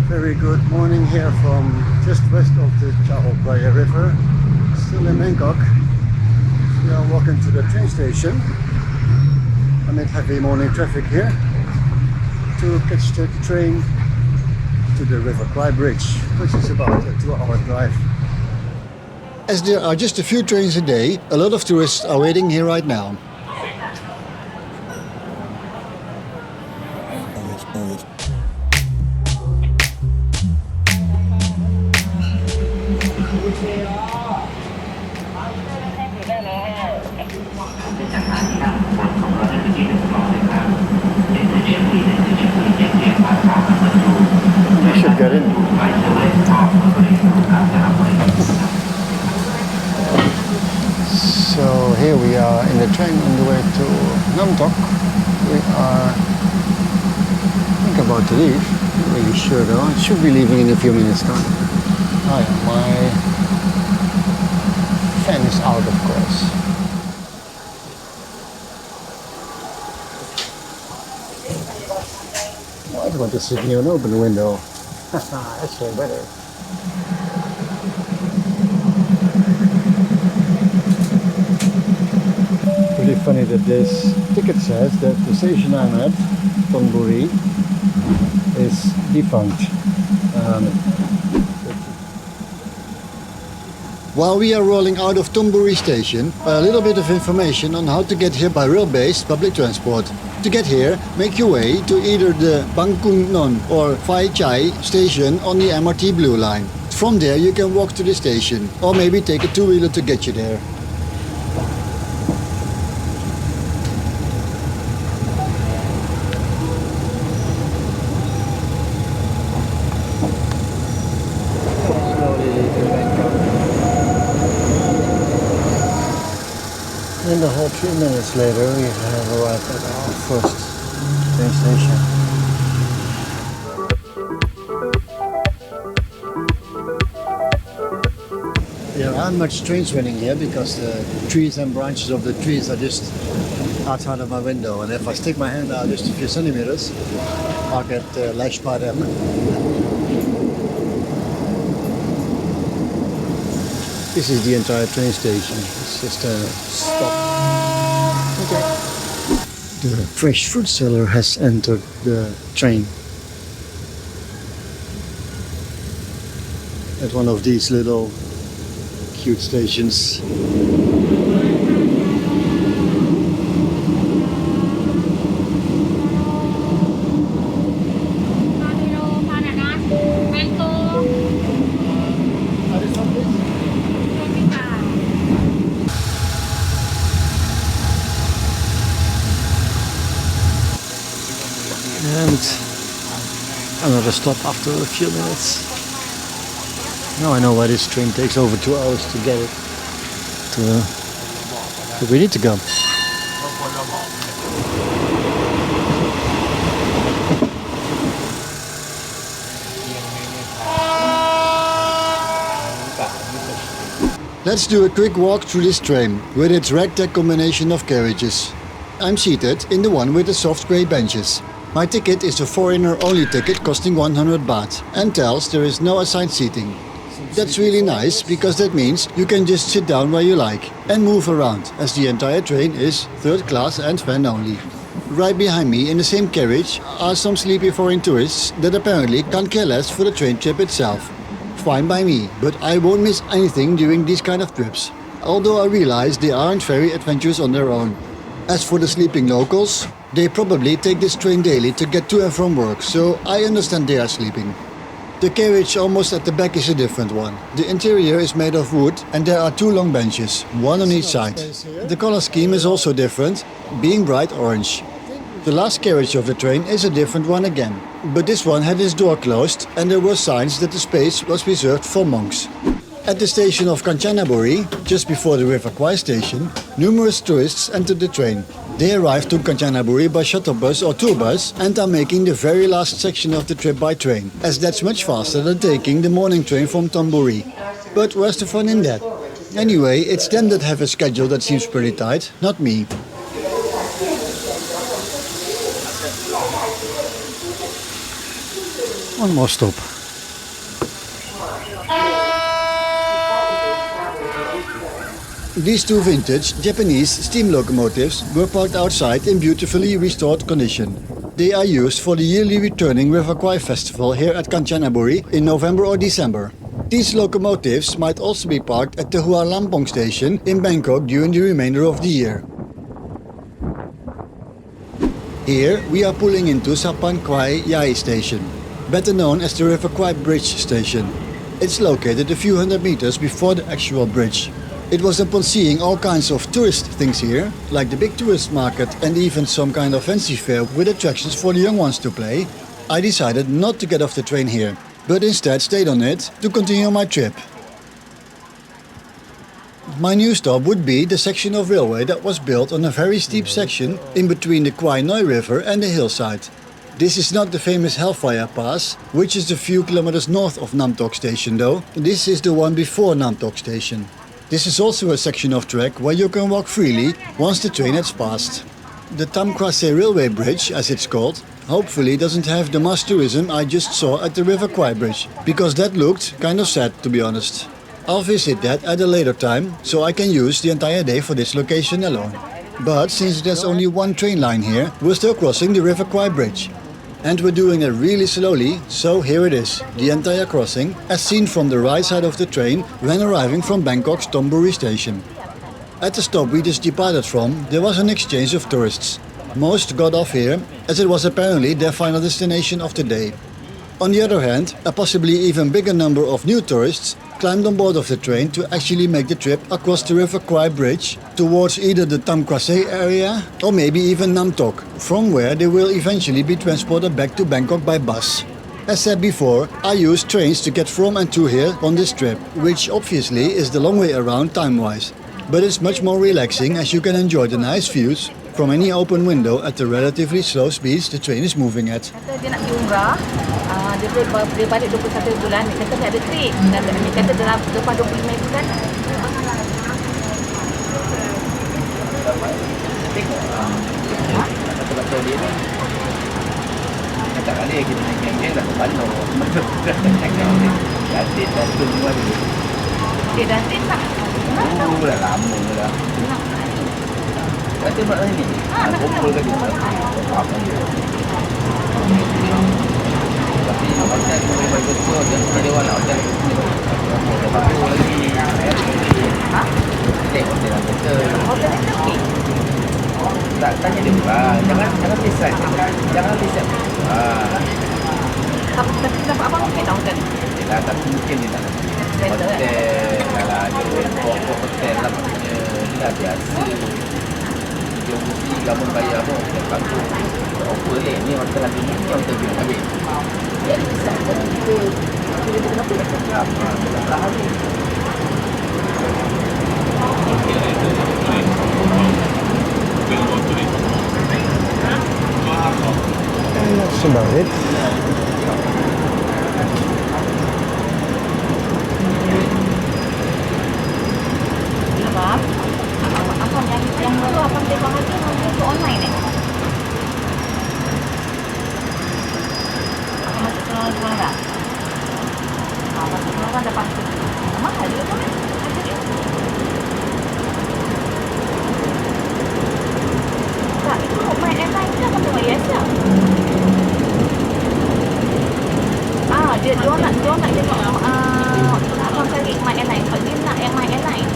Very good morning here from just west of the Khwae River, still in Bangkok. We are walking to the train station amid heavy morning traffic here to catch the train to the River Kwai Bridge, which is about a 2-hour drive. As there are just a few trains a day, a lot of tourists are waiting here right now. You should get in. So here we are in the train on the way to Bangkok. We are, I think, about to leave. Not really sure though. It should be leaving in a few minutes time. Oh yeah, my fan is out, of course. I want to sit near an open window. That's way better. Pretty funny that this ticket says that the station I'm at, Thon Buri, is defunct. While we are rolling out of Thon Buri station, a little bit of information on how to get here by rail-based public transport. To get here, make your way to either the Bangkok Non or Phai Chai station on the MRT Blue Line. From there you can walk to the station, or maybe take a two-wheeler to get you there. And a whole 3 minutes later, we have arrived at our first train station. There aren't much trains running here because the trees and branches of the trees are just outside of my window. And if I stick my hand out just a few centimeters, I'll get lashed by them. This is the entire train station. It's just a stop. Okay. The fresh fruit seller has entered the train. At one of these little cute stations. And another stop after a few minutes. Now I know why this train takes over 2 hours to get it to where we need to go. Let's do a quick walk through this train with its ragtag combination of carriages. I'm seated in the one with the soft grey benches. My ticket is a foreigner-only ticket costing 100 baht and tells there is no assigned seating. That's really nice because that means you can just sit down where you like and move around, as the entire train is third class and fan only. Right behind me in the same carriage are some sleepy foreign tourists that apparently can't care less for the train trip itself. Fine by me, but I won't miss anything during these kind of trips, although I realize they aren't very adventurous on their own. As for the sleeping locals, they probably take this train daily to get to and from work, so I understand they are sleeping. The carriage almost at the back is a different one. The interior is made of wood and there are 2 long benches, one on each side. The color scheme is also different, being bright orange. The last carriage of the train is a different one again, but this one had its door closed and there were signs that the space was reserved for monks. At the station of Kanchanaburi, just before the River Kwai station, numerous tourists entered the train. They arrived to Kanchanaburi by shuttle bus or tour bus and are making the very last section of the trip by train, as that's much faster than taking the morning train from Thon Buri. But where's the fun in that? Anyway, it's them that have a schedule that seems pretty tight, not me. One more stop. These two vintage Japanese steam locomotives were parked outside in beautifully restored condition. They are used for the yearly returning River Kwai festival here at Kanchanaburi in November or December. These locomotives might also be parked at the Hua Lampong station in Bangkok during the remainder of the year. Here we are pulling into Sapan Kwai Yai station, better known as the River Kwai Bridge station. It's located a few hundred meters before the actual bridge. It was upon seeing all kinds of tourist things here, like the big tourist market and even some kind of fancy fair with attractions for the young ones to play, I decided not to get off the train here, but instead stayed on it to continue my trip. My new stop would be the section of railway that was built on a very steep section in between the Kwai Noi River and the hillside. This is not the famous Hellfire Pass, which is a few kilometers north of Nam Tok station though. This is the one before Nam Tok station. This is also a section of track where you can walk freely once the train has passed. The Thamkra Sae railway bridge, as it's called, hopefully doesn't have the mass tourism I just saw at the River Kwai Bridge, because that looked kind of sad, to be honest. I'll visit that at a later time, so I can use the entire day for this location alone. But since there's only one train line here, we're still crossing the River Kwai Bridge. And we're doing it really slowly, so here it is, the entire crossing, as seen from the right side of the train when arriving from Bangkok's Thon Buri station. At the stop we just departed from, there was an exchange of tourists. Most got off here, as it was apparently their final destination of the day. On the other hand, a possibly even bigger number of new tourists climbed on board of the train to actually make the trip across the River Kwai Bridge towards either the Thamkra Sae area or maybe even Nam Tok, from where they will eventually be transported back to Bangkok by bus. As said before, I use trains to get from and to here on this trip, which obviously is the long way around time-wise. But it's much more relaxing as you can enjoy the nice views from any open window at the relatively slow speeds the train is moving at. Dia nak pergi umrah, dia balik 21 bulan, dia kata dia ada trip. Dia kata dalam lepas 25 bulan. Betul dia ni. Tak ada kita naik geng-geng dah berbaloi. Datin dah semua ni. Dia datin tak? Dah lama dah. Datin buat ni. Kumpul ke dia. Apa ni? Tapi hotel memang betul dan dia wala hotel. Lepas tu lagi. Hotel betul. Hotel ni tak tanya dia jangan decide jangan decide tapi apa mungkin tak hotel dia tak mungkin dia tak hotel kalau dia pokok hotel lah maksudnya dia dah biasa dia mesti kamu bayar pun lepas tu apa ni hotel lagi ni hotel dia ambil dia bisa kita kenapa dia cakap tak habis And that's about it. Apa? Apa yang baru apa dia bahagia itu online ni? Apa masuk sekolah dah? Masuk sekolah dapat mahal juga kan? Tak, itu my airline ke apa my yes lah? Dia nak tengok abang cari my airline. Sebab dia nak yang my airline.